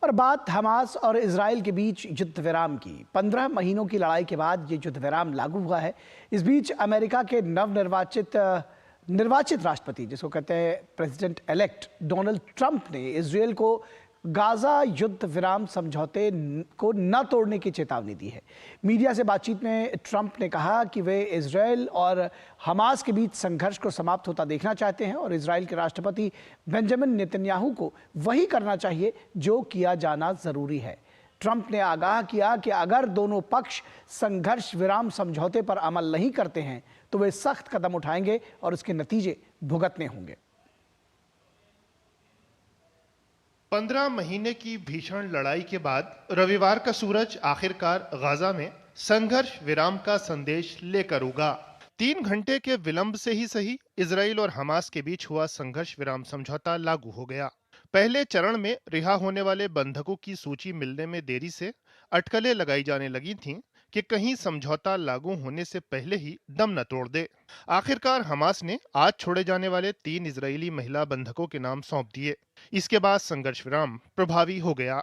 और बात हमास और इजराइल के बीच युद्ध विराम की। 15 महीनों की लड़ाई के बाद ये युद्ध विराम लागू हुआ है। इस बीच अमेरिका के निर्वाचित राष्ट्रपति, जिसको कहते हैं प्रेसिडेंट इलेक्ट, डोनाल्ड ट्रंप ने इजराइल को गाजा युद्ध विराम समझौते को न तोड़ने की चेतावनी दी है। मीडिया से बातचीत में ट्रंप ने कहा कि वे इजराइल और हमास के बीच संघर्ष को समाप्त होता देखना चाहते हैं और इजराइल के राष्ट्रपति बेंजामिन नेतन्याहू को वही करना चाहिए जो किया जाना जरूरी है। ट्रंप ने आगाह किया कि अगर दोनों पक्ष संघर्ष विराम समझौते पर अमल नहीं करते हैं तो वे सख्त कदम उठाएंगे और इसके नतीजे भुगतने होंगे। 15 महीने की भीषण लड़ाई के बाद रविवार का सूरज आखिरकार गाजा में संघर्ष विराम का संदेश लेकर उगा। 3 घंटे के विलंब से ही सही, इजराइल और हमास के बीच हुआ संघर्ष विराम समझौता लागू हो गया। पहले चरण में रिहा होने वाले बंधकों की सूची मिलने में देरी से अटकलें लगाई जाने लगी थीं कि कहीं समझौता लागू होने से पहले ही दम न तोड़ दे। आखिरकार हमास ने आज छोड़े जाने वाले 3 इजरायली महिला बंधकों के नाम सौंप दिए। इसके बाद संघर्ष विराम प्रभावी हो गया।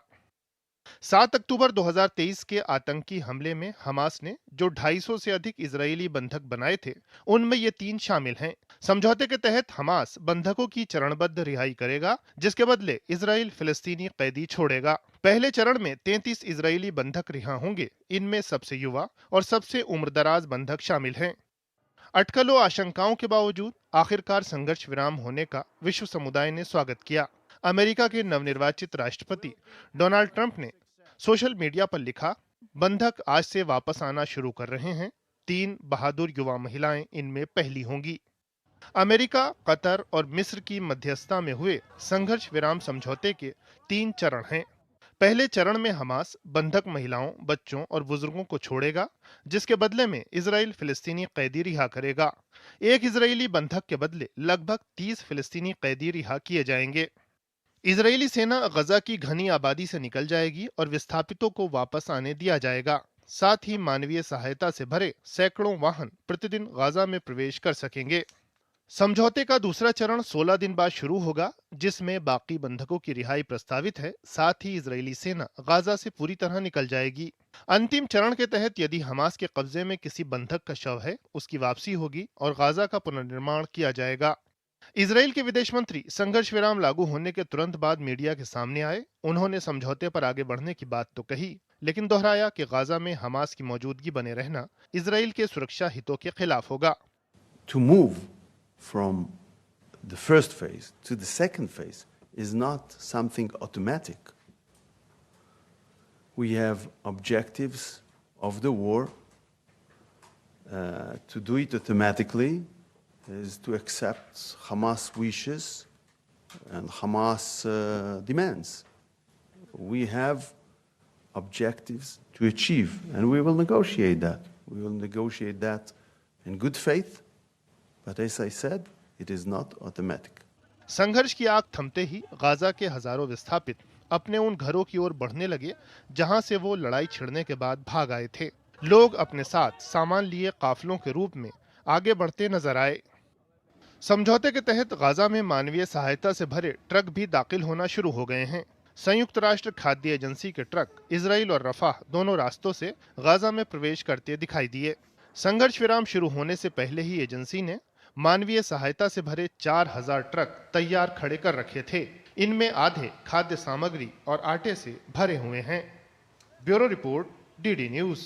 7 अक्टूबर 2023 के आतंकी हमले में हमास ने जो 250 से अधिक इजरायली बंधक बनाए थे, उनमें ये 3 शामिल हैं। समझौते के तहत हमास बंधकों की चरणबद्ध रिहाई करेगा, जिसके बदले इजराइल फिलिस्तीनी कैदी छोड़ेगा। पहले चरण में 33 इजरायली बंधक रिहा होंगे। इनमें सबसे युवा और सबसे उम्रदराज बंधक शामिल हैं। अटकलों आशंकाओं के बावजूद आखिरकार संघर्ष विराम होने का विश्व समुदाय ने स्वागत किया। अमेरिका के नवनिर्वाचित राष्ट्रपति डोनाल्ड ट्रंप ने सोशल मीडिया पर लिखा, बंधक आज से वापस आना शुरू कर रहे हैं। 3 बहादुर युवा महिलाएं इनमें पहली होंगी। अमेरिका, कतर और मिस्र की मध्यस्थता में हुए संघर्ष विराम समझौते के 3 चरण हैं। पहले चरण में हमास बंधक महिलाओं, बच्चों और बुजुर्गों को छोड़ेगा, जिसके बदले में इजराइल फिलिस्तीनी कैदी रिहा करेगा। एक इजरायली बंधक के बदले लगभग 30 फिलिस्तीनी कैदी रिहा किए जाएंगे। इजरायली सेना गजा की घनी आबादी से निकल जाएगी और विस्थापितों को वापस आने दिया जाएगा। साथ ही मानवीय सहायता से भरे सैकड़ों वाहन प्रतिदिन गाजा में प्रवेश कर सकेंगे। समझौते का दूसरा चरण 16 दिन बाद शुरू होगा, जिसमें बाकी बंधकों की रिहाई प्रस्तावित है। साथ ही इजरायली सेना गाजा से पूरी तरह निकल जाएगी। अंतिम चरण के तहत यदि हमास के कब्जे में किसी बंधक का शव है, उसकी वापसी होगी और गाजा का पुनर्निर्माण किया जाएगा। इजराइल के विदेश मंत्री संघर्ष विराम लागू होने के तुरंत बाद मीडिया के सामने आए। उन्होंने समझौते पर आगे बढ़ने की बात तो कही, लेकिन दोहराया कि गाजा में हमास की मौजूदगी बने रहना इजराइल के सुरक्षा हितों के खिलाफ होगा। To move from the first phase to the second phase is not something automatic. We have objectives of the war. To do it automatically is to accept Hamas wishes and Hamas demands. We have objectives to achieve, and we will negotiate that. We will negotiate that in good faith, but as I said, it is not automatic. संघर्ष की आग थमते ही Gaza के हजारों विस्थापित अपने उन घरों की ओर बढ़ने लगे जहां से वो लड़ाई छिड़ने के बाद भाग आए थे। लोग अपने साथ सामान लिए काफिलों के रूप में आगे बढ़ते नजर आए। समझौते के तहत गाजा में मानवीय सहायता से भरे ट्रक भी दाखिल होना शुरू हो गए हैं। संयुक्त राष्ट्र खाद्य एजेंसी के ट्रक इजराइल और रफाह दोनों रास्तों से गाजा में प्रवेश करते दिखाई दिए। संघर्ष विराम शुरू होने से पहले ही एजेंसी ने मानवीय सहायता से भरे 4000 ट्रक तैयार खड़े कर रखे थे। इनमें आधे खाद्य सामग्री और आटे से भरे हुए हैं। Bureau report, DD news.